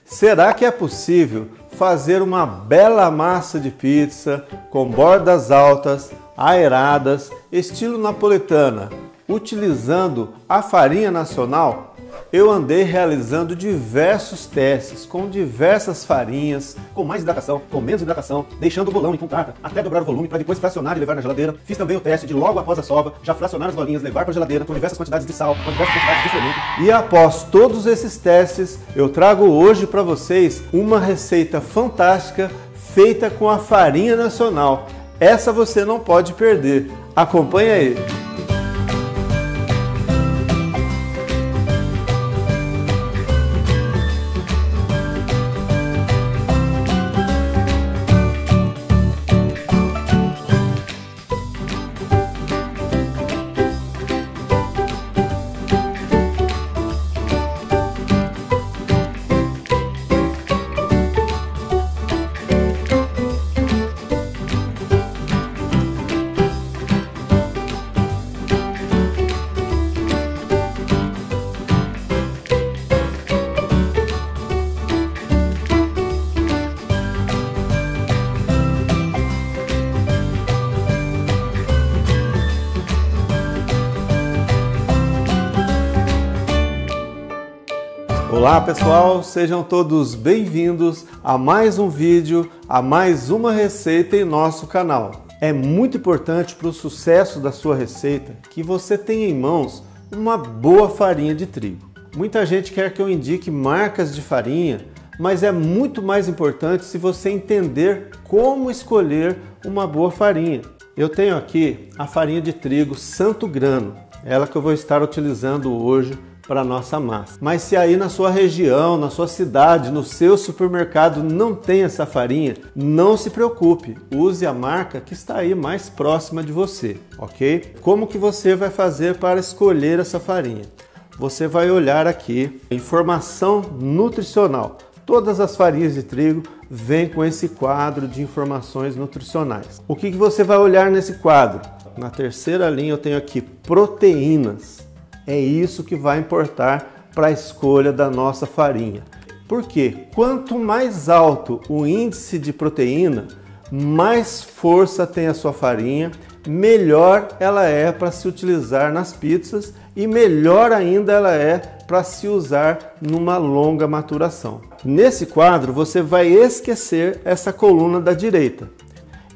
Será que é possível fazer uma bela massa de pizza com bordas altas, aeradas, estilo napolitana, utilizando a farinha nacional? Eu andei realizando diversos testes com diversas farinhas, com mais hidratação, com menos hidratação, deixando o bolão em contrata, até dobrar o volume para depois fracionar e levar na geladeira. Fiz também o teste de logo após a sova, já fracionar as bolinhas, levar para a geladeira com diversas quantidades de sal, com diversas quantidades de fermento. E após todos esses testes, eu trago hoje para vocês uma receita fantástica feita com a farinha nacional. Essa você não pode perder. Acompanhe aí! Olá pessoal, sejam todos bem-vindos a mais um vídeo, a mais uma receita em nosso canal. É muito importante para o sucesso da sua receita que você tenha em mãos uma boa farinha de trigo. Muita gente quer que eu indique marcas de farinha, mas é muito mais importante se você entender como escolher uma boa farinha. Eu tenho aqui a farinha de trigo Santo Grano, ela que eu vou estar utilizando hoje para a nossa massa. Mas se aí na sua região, na sua cidade, no seu supermercado não tem essa farinha, não se preocupe, use a marca que está aí mais próxima de você, ok? Como que você vai fazer para escolher essa farinha? Você vai olhar aqui, informação nutricional. Todas as farinhas de trigo vêm com esse quadro de informações nutricionais. O que você vai olhar nesse quadro? Na terceira linha eu tenho aqui proteínas. É isso que vai importar para a escolha da nossa farinha. Porque quanto mais alto o índice de proteína, mais força tem a sua farinha, melhor ela é para se utilizar nas pizzas e melhor ainda ela é para se usar numa longa maturação. Nesse quadro você vai esquecer essa coluna da direita.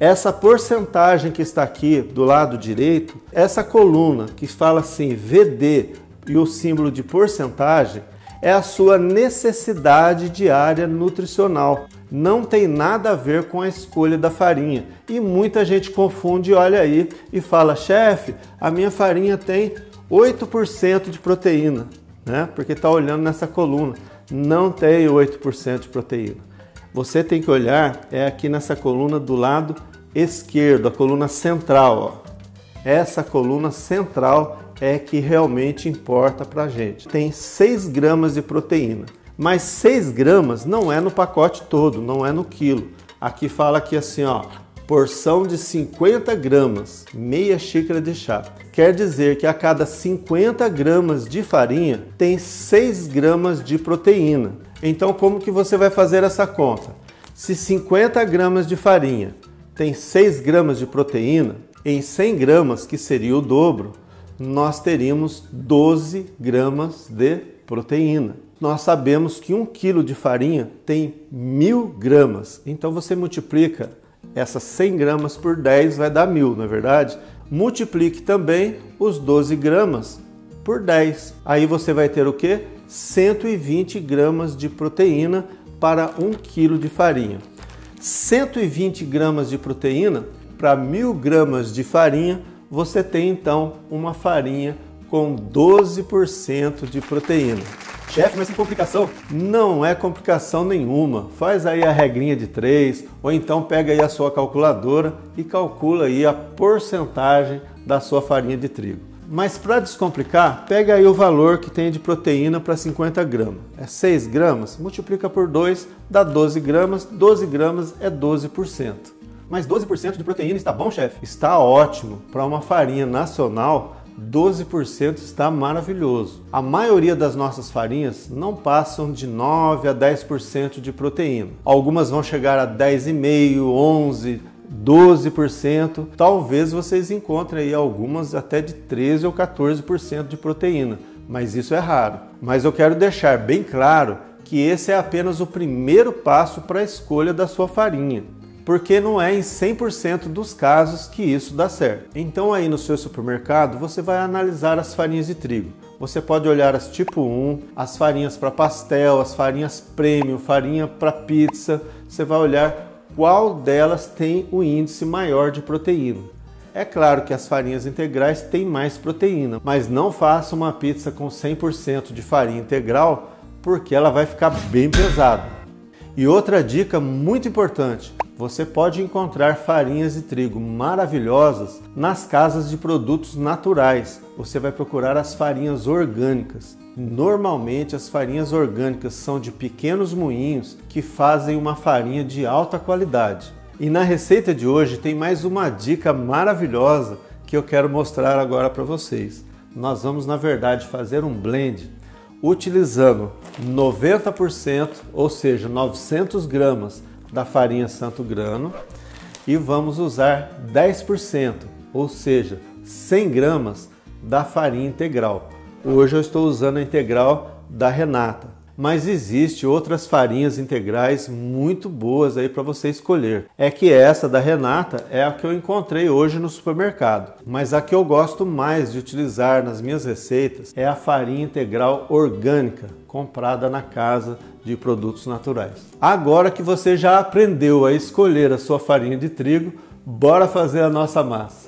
Essa porcentagem que está aqui do lado direito, essa coluna que fala assim VD e o símbolo de porcentagem, é a sua necessidade diária nutricional. Não tem nada a ver com a escolha da farinha. E muita gente confunde, olha aí, e fala, chefe, a minha farinha tem 8% de proteína, né? Porque está olhando nessa coluna. Não tem 8% de proteína. Você tem que olhar aqui nessa coluna do lado esquerdo, a coluna central. Ó. Essa coluna central é que realmente importa pra gente. Tem 6 gramas de proteína, mas 6 gramas não é no pacote todo, não é no quilo. Aqui fala aqui assim, ó, porção de 50 gramas, meia xícara de chá. Quer dizer que a cada 50 gramas de farinha tem 6 gramas de proteína. Então como que você vai fazer essa conta? Se 50 gramas de farinha tem 6 gramas de proteína, em 100 gramas, que seria o dobro, nós teríamos 12 gramas de proteína. Nós sabemos que 1 quilo de farinha tem 1000 gramas, então você multiplica essas 100 gramas por 10, vai dar 1000, não é verdade? Multiplique também os 12 gramas por 10. Aí você vai ter o quê? 120 gramas de proteína para 1 quilo de farinha. 120 gramas de proteína para 1000 gramas de farinha, você tem então uma farinha com 12% de proteína. Chefe, mas que complicação? Não é complicação nenhuma. Faz aí a regrinha de 3, ou então pega aí a sua calculadora e calcula aí a porcentagem da sua farinha de trigo. Mas para descomplicar, pega aí o valor que tem de proteína para 50 gramas. É 6 gramas, multiplica por 2, dá 12 gramas. 12 gramas é 12%. Mas 12% de proteína está bom, chefe? Está ótimo. Para uma farinha nacional, 12% está maravilhoso. A maioria das nossas farinhas não passam de 9 a 10% de proteína. Algumas vão chegar a 10,5%, 11%, 12%. Talvez vocês encontrem aí algumas até de 13 ou 14% de proteína, mas isso é raro. Mas eu quero deixar bem claro que esse é apenas o primeiro passo para a escolha da sua farinha, porque não é em 100% dos casos que isso dá certo. Então aí no seu supermercado você vai analisar as farinhas de trigo. Você pode olhar as tipo 1, as farinhas para pastel, as farinhas premium, farinha para pizza. Você vai olhar qual delas tem o índice maior de proteína. É claro que as farinhas integrais têm mais proteína, mas não faça uma pizza com 100% de farinha integral, porque ela vai ficar bem pesada. E outra dica muito importante, você pode encontrar farinhas de trigo maravilhosas nas casas de produtos naturais. Você vai procurar as farinhas orgânicas. Normalmente as farinhas orgânicas são de pequenos moinhos que fazem uma farinha de alta qualidade. E na receita de hoje tem mais uma dica maravilhosa que eu quero mostrar agora para vocês. Nós vamos, na verdade, fazer um blend utilizando 90%, ou seja, 900 gramas da farinha Santo Grano, e vamos usar 10%, ou seja, 100 gramas da farinha integral. Hoje eu estou usando a integral da Renata, mas existe outras farinhas integrais muito boas aí para você escolher. É que essa da Renata é a que eu encontrei hoje no supermercado, mas a que eu gosto mais de utilizar nas minhas receitas é a farinha integral orgânica, comprada na casa de produtos naturais. Agora que você já aprendeu a escolher a sua farinha de trigo, bora fazer a nossa massa.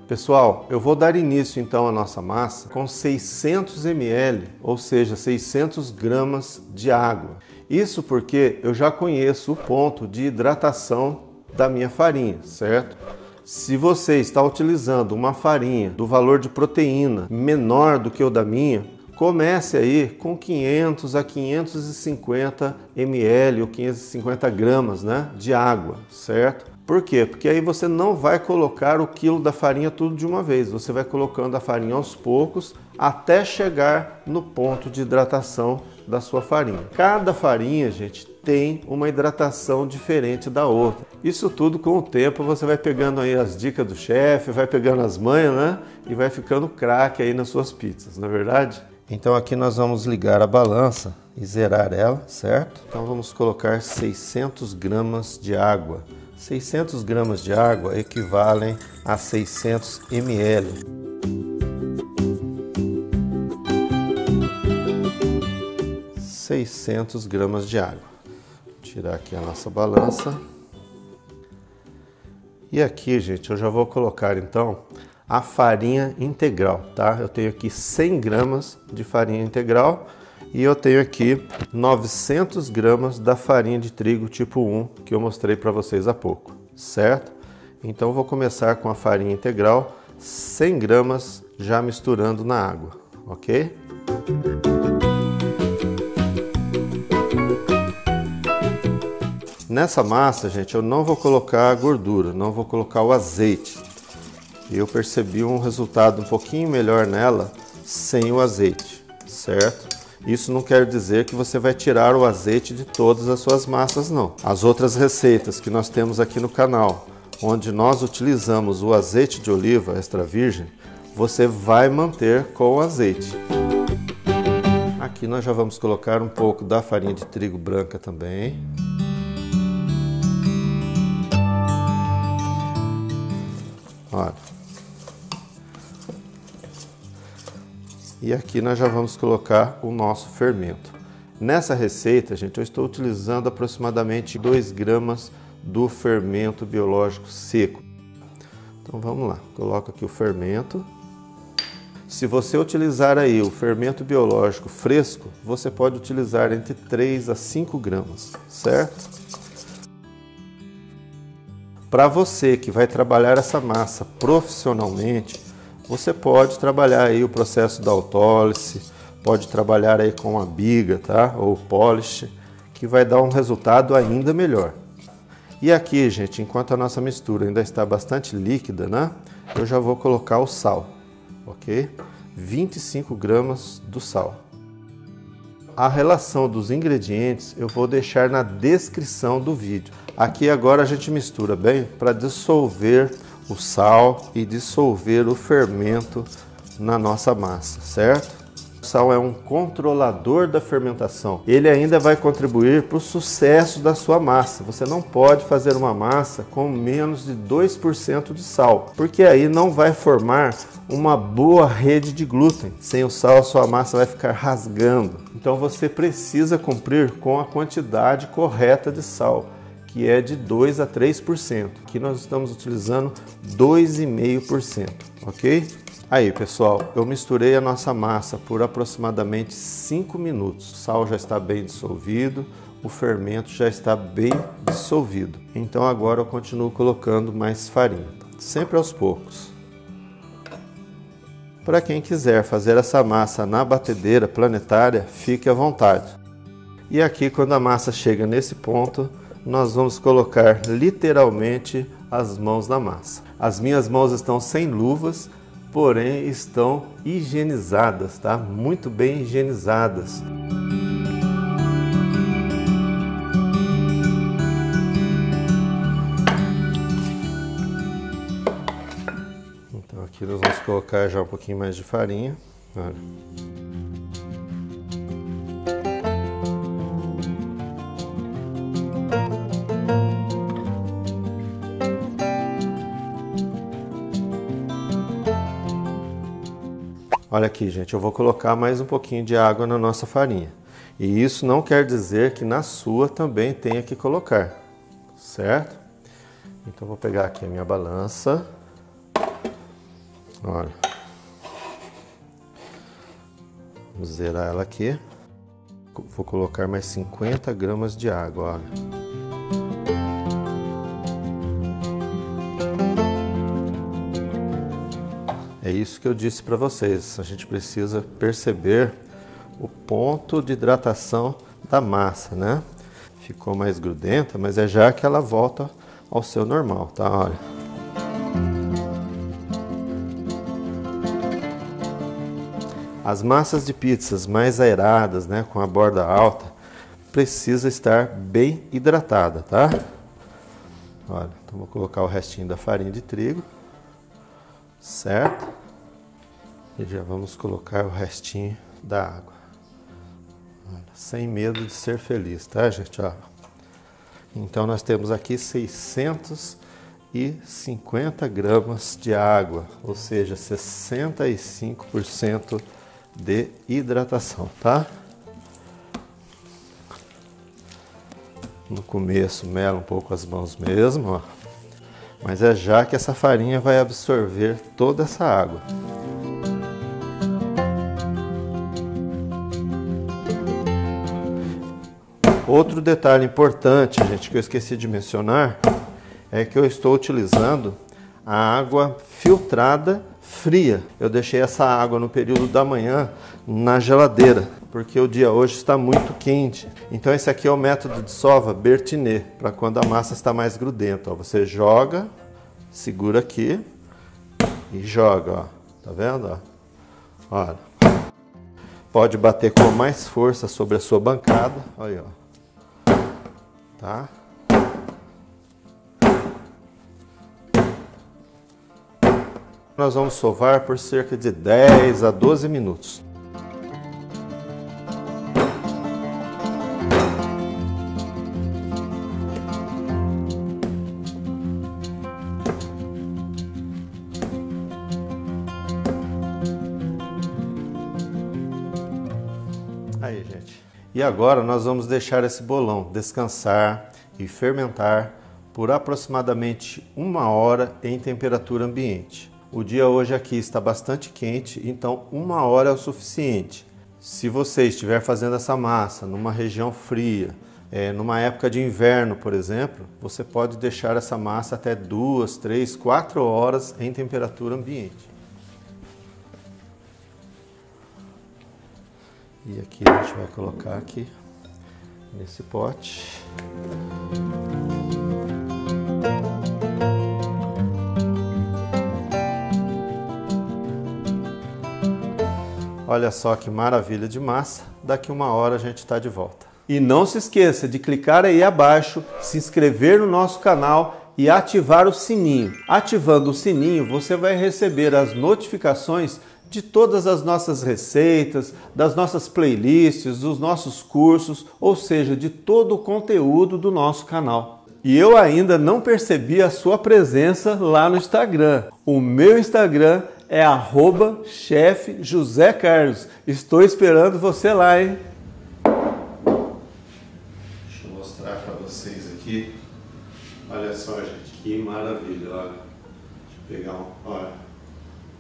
Pessoal, eu vou dar início então à nossa massa com 600 ml, ou seja, 600 gramas de água. Isso porque eu já conheço o ponto de hidratação da minha farinha, certo? Se você está utilizando uma farinha do valor de proteína menor do que o da minha, comece aí com 500 a 550 ml ou 550 gramas, né, de água, certo? Por quê? Porque aí você não vai colocar o quilo da farinha tudo de uma vez. Você vai colocando a farinha aos poucos até chegar no ponto de hidratação da sua farinha. Cada farinha, gente, tem uma hidratação diferente da outra. Isso tudo com o tempo você vai pegando aí as dicas do chefe, vai pegando as manhas, né? E vai ficando craque aí nas suas pizzas, não é verdade? Então aqui nós vamos ligar a balança e zerar ela, certo? Então vamos colocar 600 gramas de água. 600 gramas de água equivalem a 600 ml. (600 gramas de água. Vou tirar aqui a nossa balança. E aqui, gente, eu já vou colocar então a farinha integral, tá? Eu tenho aqui 100 gramas de farinha integral e eu tenho aqui 900 gramas da farinha de trigo tipo 1 que eu mostrei para vocês há pouco, certo? Então vou começar com a farinha integral, 100 gramas já misturando na água, ok? Nessa massa, gente, eu não vou colocar a gordura, não vou colocar o azeite. Eu percebi um resultado um pouquinho melhor nela sem o azeite, certo? Isso não quer dizer que você vai tirar o azeite de todas as suas massas, não. As outras receitas que nós temos aqui no canal, onde nós utilizamos o azeite de oliva extra virgem, você vai manter com o azeite. Aqui nós já vamos colocar um pouco da farinha de trigo branca também. Olha. E aqui nós já vamos colocar o nosso fermento. Nessa receita, gente, eu estou utilizando aproximadamente 2 gramas do fermento biológico seco. Então vamos lá, coloco aqui o fermento. Se você utilizar aí o fermento biológico fresco, você pode utilizar entre 3 a 5 gramas, certo? Para você que vai trabalhar essa massa profissionalmente, você pode trabalhar aí o processo da autólise, pode trabalhar aí com a biga, tá? Ou polish, que vai dar um resultado ainda melhor. E aqui, gente, enquanto a nossa mistura ainda está bastante líquida, né? Eu já vou colocar o sal, ok? 25 gramas do sal. A relação dos ingredientes eu vou deixar na descrição do vídeo. Aqui agora a gente mistura bem para dissolver o sal e dissolver o fermento na nossa massa, certo? O sal é um controlador da fermentação. Ele ainda vai contribuir para o sucesso da sua massa. Você não pode fazer uma massa com menos de 2% de sal, porque aí não vai formar uma boa rede de glúten. Sem o sal, a sua massa vai ficar rasgando. Então você precisa cumprir com a quantidade correta de sal, que é de 2 a 3%. Aqui nós estamos utilizando 2,5%, ok? Aí, pessoal, eu misturei a nossa massa por aproximadamente 5 minutos. O sal já está bem dissolvido, o fermento já está bem dissolvido. Então agora eu continuo colocando mais farinha, sempre aos poucos. Para quem quiser fazer essa massa na batedeira planetária, fique à vontade. E aqui, quando a massa chega nesse ponto, nós vamos colocar literalmente as mãos na massa. As minhas mãos estão sem luvas, porém estão higienizadas, tá? Muito bem higienizadas. Então aqui nós vamos colocar já um pouquinho mais de farinha. Olha. Olha aqui, gente, eu vou colocar mais um pouquinho de água na nossa farinha. E isso não quer dizer que na sua também tenha que colocar, certo? Então eu vou pegar aqui a minha balança. Olha. Vamos zerar ela aqui. Vou colocar mais 50 gramas de água, olha. É isso que eu disse para vocês, a gente precisa perceber o ponto de hidratação da massa, né? Ficou mais grudenta, mas é já que ela volta ao seu normal, tá? Olha. As massas de pizzas mais aeradas, né, com a borda alta, precisa estar bem hidratada, tá? Olha, então vou colocar o restinho da farinha de trigo. Certo? E já vamos colocar o restinho da água. Olha, sem medo de ser feliz, tá, gente? Ó. Então nós temos aqui 650 gramas de água, ou seja, 65% de hidratação, tá? No começo mela um pouco as mãos mesmo, ó. Mas é já que essa farinha vai absorver toda essa água. Outro detalhe importante, gente, que eu esqueci de mencionar, é que eu estou utilizando a água filtrada fria. Eu deixei essa água no período da manhã na geladeira, porque o dia hoje está muito quente. Então esse aqui é o método de sova Bertinez, para quando a massa está mais grudenta. Ó, você joga, segura aqui e joga, ó. Tá vendo? Ó? Olha. Pode bater com mais força sobre a sua bancada. Olha, ó. Tá? Nós vamos sovar por cerca de 10 a 12 minutos. Aí, gente. E agora nós vamos deixar esse bolão descansar e fermentar por aproximadamente 1 hora em temperatura ambiente. O dia hoje aqui está bastante quente, então 1 hora é o suficiente. Se você estiver fazendo essa massa numa região fria, numa época de inverno, por exemplo, você pode deixar essa massa até 2, 3, 4 horas em temperatura ambiente. E aqui a gente vai colocar aqui nesse pote. Olha só que maravilha de massa. Daqui uma hora a gente está de volta. E não se esqueça de clicar aí abaixo, se inscrever no nosso canal e ativar o sininho. Ativando o sininho, você vai receber as notificações de todas as nossas receitas, das nossas playlists, dos nossos cursos, ou seja, de todo o conteúdo do nosso canal. E eu ainda não percebi a sua presença lá no Instagram. O meu Instagram é @Chef José Carlos. Estou esperando você lá, hein? Deixa eu mostrar para vocês aqui. Olha só, gente, que maravilha, olha. Deixa eu pegar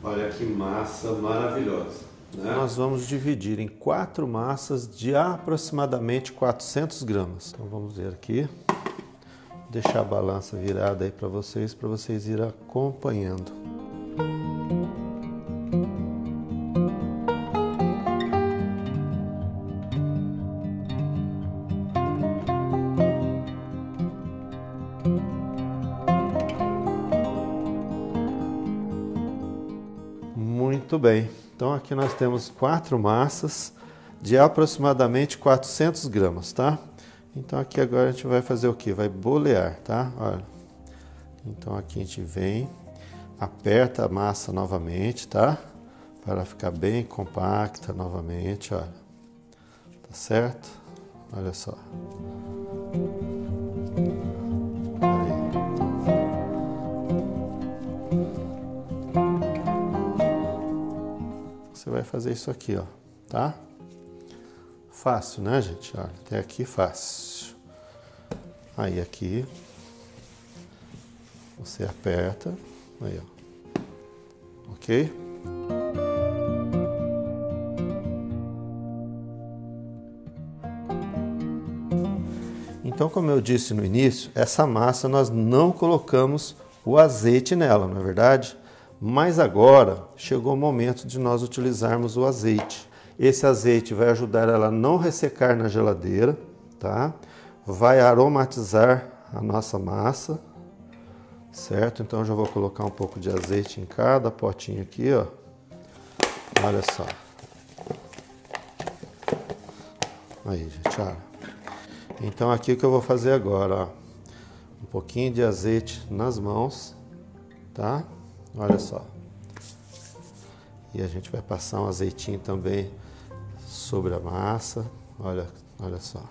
olha que massa maravilhosa, né? Nós vamos dividir em 4 massas de aproximadamente 400 gramas. Então vamos ver aqui. Deixar a balança virada aí para vocês irem acompanhando. Muito bem, então aqui nós temos 4 massas de aproximadamente 400 gramas, tá? Então aqui agora a gente vai fazer o que? Vai bolear, tá? Olha. Então aqui a gente vem, aperta a massa novamente, tá? Para ficar bem compacta novamente, olha. Tá certo? Olha só. Você vai fazer isso aqui, ó, tá? Fácil, né, gente? Olha, até aqui fácil. Aí aqui você aperta, aí, ó. Ok? Então, como eu disse no início, essa massa nós não colocamos o azeite nela, não é verdade? Mas agora chegou o momento de nós utilizarmos o azeite. Esse azeite vai ajudar ela a não ressecar na geladeira, tá? Vai aromatizar a nossa massa, certo? Então eu já vou colocar um pouco de azeite em cada potinho aqui, ó. Olha só. Aí, gente, olha. Então aqui o que eu vou fazer agora, ó. Um pouquinho de azeite nas mãos, tá? Olha só. E a gente vai passar um azeitinho também sobre a massa. Olha só.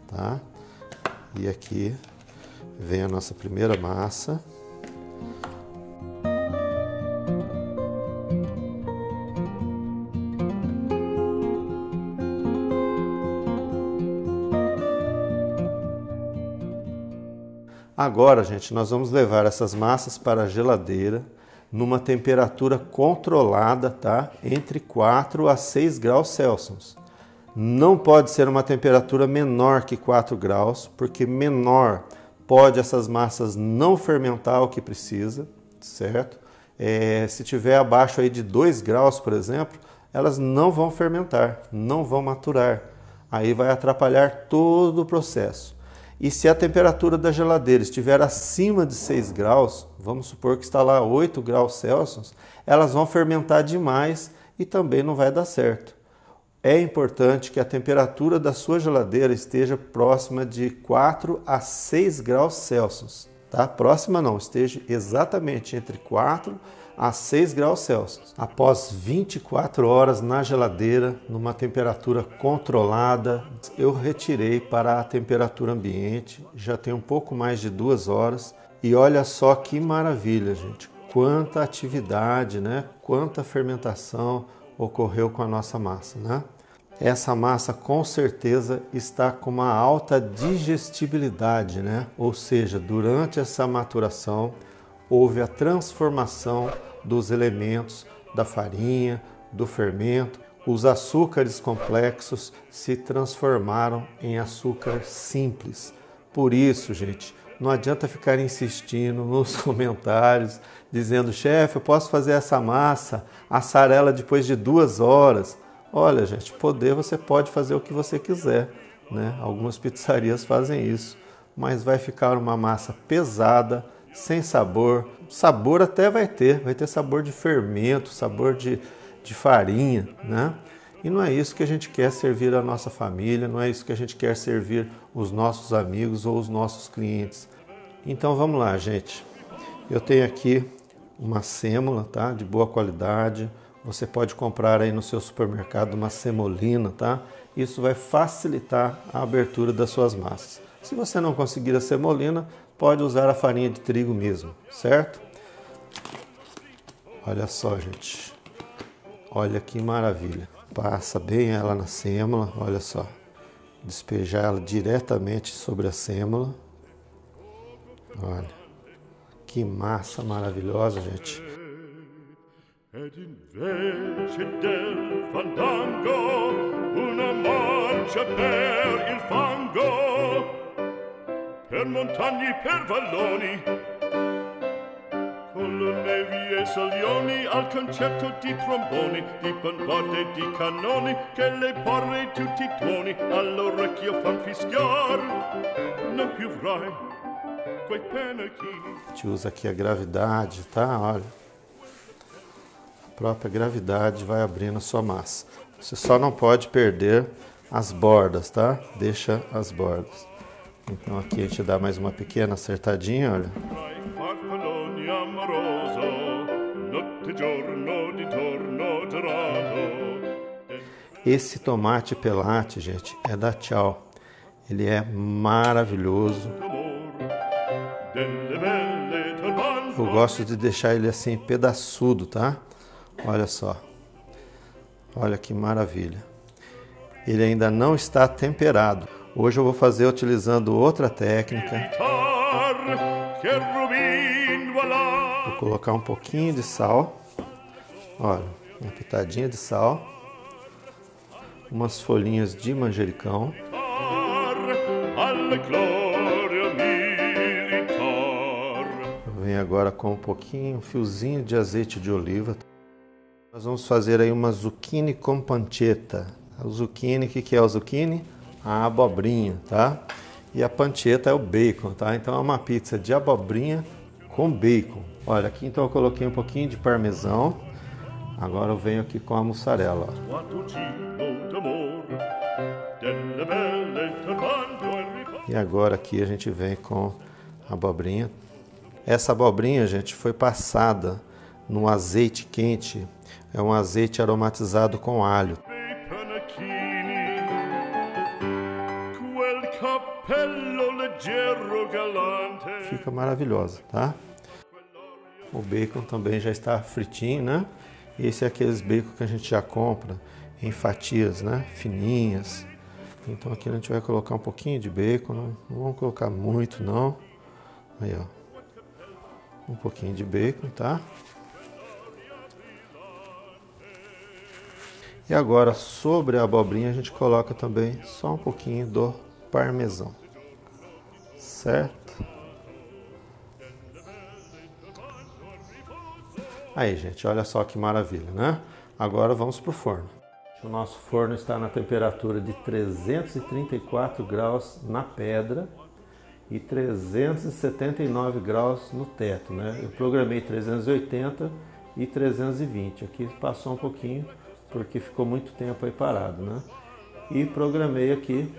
Tá? E aqui vem a nossa primeira massa. Agora, gente, nós vamos levar essas massas para a geladeira numa temperatura controlada, tá? Entre 4 a 6 graus Celsius. Não pode ser uma temperatura menor que 4 graus, porque menor pode essas massas não fermentar o que precisa, certo? Se tiver abaixo aí de 2 graus, por exemplo, elas não vão fermentar, não vão maturar. Aí vai atrapalhar todo o processo. E se a temperatura da geladeira estiver acima de 6 graus, vamos supor que está lá 8 graus Celsius, elas vão fermentar demais e também não vai dar certo. É importante que a temperatura da sua geladeira esteja próxima de 4 a 6 graus Celsius, tá? Próxima não, esteja exatamente entre 4 a 6 graus Celsius. Após 24 horas na geladeira, numa temperatura controlada, eu retirei para a temperatura ambiente, já tem um pouco mais de 2 horas. E olha só que maravilha, gente, quanta atividade, né? Quanta fermentação ocorreu com a nossa massa, né? Essa massa com certeza está com uma alta digestibilidade, né? Ou seja, durante essa maturação houve a transformação dos elementos da farinha, do fermento. Os açúcares complexos se transformaram em açúcar simples. Por isso, gente, não adianta ficar insistindo nos comentários, dizendo, chefe, eu posso fazer essa massa, assar ela depois de 2 horas. Olha, gente, você pode fazer o que você quiser, né? Algumas pizzarias fazem isso, mas vai ficar uma massa pesada, sem sabor. Sabor até vai ter sabor de fermento, sabor de de farinha, né? E não é isso que a gente quer servir a nossa família, não é isso que a gente quer servir os nossos amigos ou os nossos clientes. Então vamos lá, gente. Eu tenho aqui uma sêmola, tá? De boa qualidade. Você pode comprar aí no seu supermercado uma semolina, tá? Isso vai facilitar a abertura das suas massas. Se você não conseguir a semolina, pode usar a farinha de trigo mesmo, certo? Olha só, gente. Olha que maravilha. Passa bem ela na sêmola, olha só. Despejar ela diretamente sobre a sêmola. Olha. Que massa maravilhosa, gente. Ed invece del fandango una marcia per il fango, per montagne, per valloni, con le nevi e salioni al concerto di tromboni, di bombardie e di cannoni, che le porre tutti i tuoni all'orecchio fan fischiar. Non più avrai quei penachini. A gente usa aqui a gravidade, tá? Olha. A própria gravidade vai abrindo a sua massa. Você só não pode perder as bordas, tá? Deixa as bordas. Então aqui a gente dá mais uma pequena acertadinha, olha. Esse tomate pelate, gente, é da Tchau. Ele é maravilhoso. Eu gosto de deixar ele assim pedaçudo, tá? Olha só, olha que maravilha. Ele ainda não está temperado. Hoje eu vou fazer utilizando outra técnica. Vou colocar um pouquinho de sal. Olha, uma pitadinha de sal. Umas folhinhas de manjericão. Venho agora com um fiozinho de azeite de oliva. Nós vamos fazer aí uma zucchini com pancetta. O zucchini, o que é o zucchini? A abobrinha, tá? E a pancetta é o bacon, tá? Então é uma pizza de abobrinha com bacon. Olha, aqui então eu coloquei um pouquinho de parmesão. Agora eu venho aqui com a mussarela, ó. E agora aqui a gente vem com a abobrinha. Essa abobrinha, gente, foi passada no azeite quente. É um azeite aromatizado com alho. Fica maravilhosa, tá? O bacon também já está fritinho, né? Esse é aqueles bacon que a gente já compra em fatias, né? Fininhas. Então aqui a gente vai colocar um pouquinho de bacon, não vamos colocar muito não. Aí, ó. Um pouquinho de bacon, tá? E agora, sobre a abobrinha, a gente coloca também só um pouquinho do parmesão. Certo? Aí, gente, olha só que maravilha, né? Agora vamos para o forno. O nosso forno está na temperatura de 334 graus na pedra e 379 graus no teto, né? Eu programei 380 e 320. Aqui passou um pouquinho porque ficou muito tempo aí parado, né? E programei aqui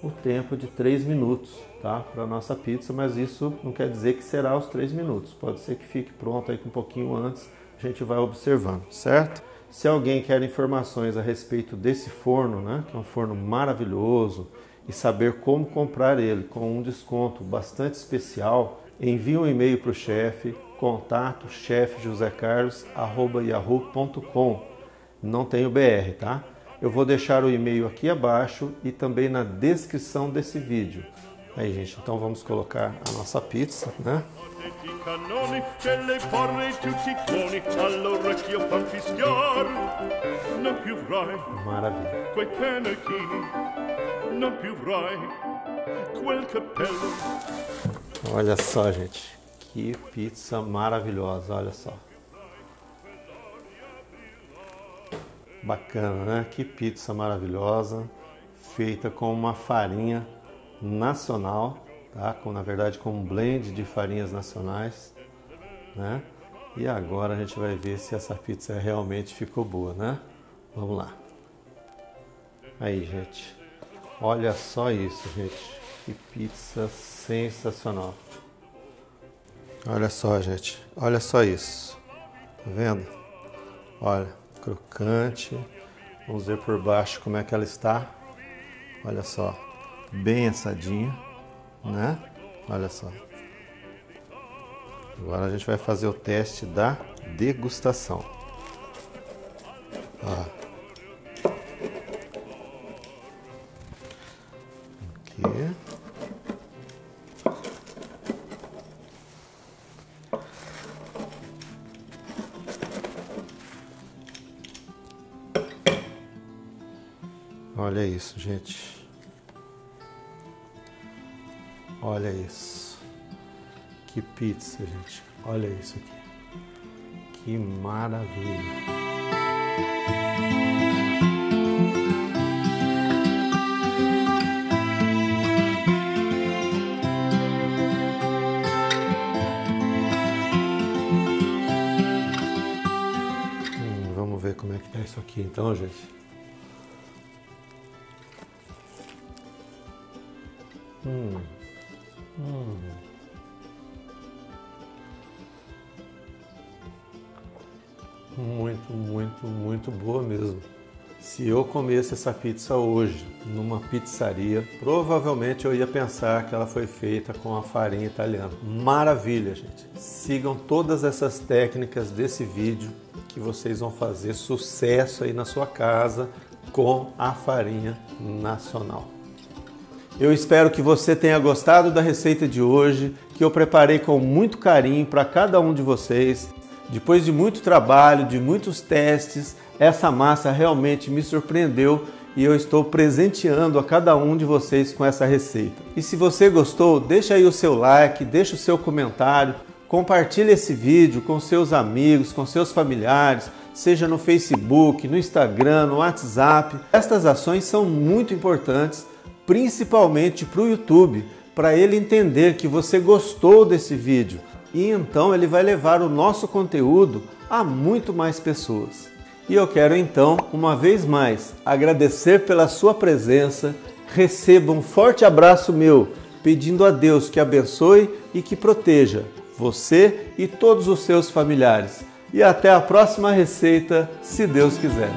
o tempo de 3 minutos, tá? Para a nossa pizza, mas isso não quer dizer que será os 3 minutos. Pode ser que fique pronto aí com um pouquinho antes, a gente vai observando, certo? Se alguém quer informações a respeito desse forno, né? Que é um forno maravilhoso, e saber como comprar ele com um desconto bastante especial, envie um e-mail para o chefe, contato chefjosecarlos@yahoo.com. Não tem o BR, tá? Eu vou deixar o e-mail aqui abaixo e também na descrição desse vídeo. Aí, gente, então vamos colocar a nossa pizza, né? Maravilha. Olha só, gente, que pizza maravilhosa, olha só. Bacana, né? Que pizza maravilhosa, feita com uma farinha nacional, tá? Na verdade, com um blend de farinhas nacionais, né? E agora a gente vai ver se essa pizza realmente ficou boa, né? Vamos lá. Aí, gente. Olha só isso, gente. Que pizza sensacional. Olha só, gente. Olha só isso. Tá vendo? Olha, crocante. Vamos ver por baixo como é que ela está. Olha só. Bem assadinha, né? Olha só. Agora a gente vai fazer o teste da degustação. Ó. Aqui. Olha isso, gente. Olha isso. Que pizza, gente. Olha isso aqui. Que maravilha. Vamos ver como é que tá isso aqui então, gente. Muito boa mesmo. Se eu comesse essa pizza hoje numa pizzaria, provavelmente eu ia pensar que ela foi feita com a farinha italiana. Maravilha, gente! Sigam todas essas técnicas desse vídeo que vocês vão fazer sucesso aí na sua casa com a farinha nacional. Eu espero que você tenha gostado da receita de hoje, que eu preparei com muito carinho para cada um de vocês. Depois de muito trabalho, de muitos testes, essa massa realmente me surpreendeu e eu estou presenteando a cada um de vocês com essa receita. E se você gostou, deixa aí o seu like, deixa o seu comentário, compartilhe esse vídeo com seus amigos, com seus familiares, seja no Facebook, no Instagram, no WhatsApp. Estas ações são muito importantes, principalmente para o YouTube, para ele entender que você gostou desse vídeo. E então ele vai levar o nosso conteúdo a muito mais pessoas. E eu quero então, uma vez mais, agradecer pela sua presença. Receba um forte abraço meu, pedindo a Deus que abençoe e que proteja você e todos os seus familiares. E até a próxima receita, se Deus quiser.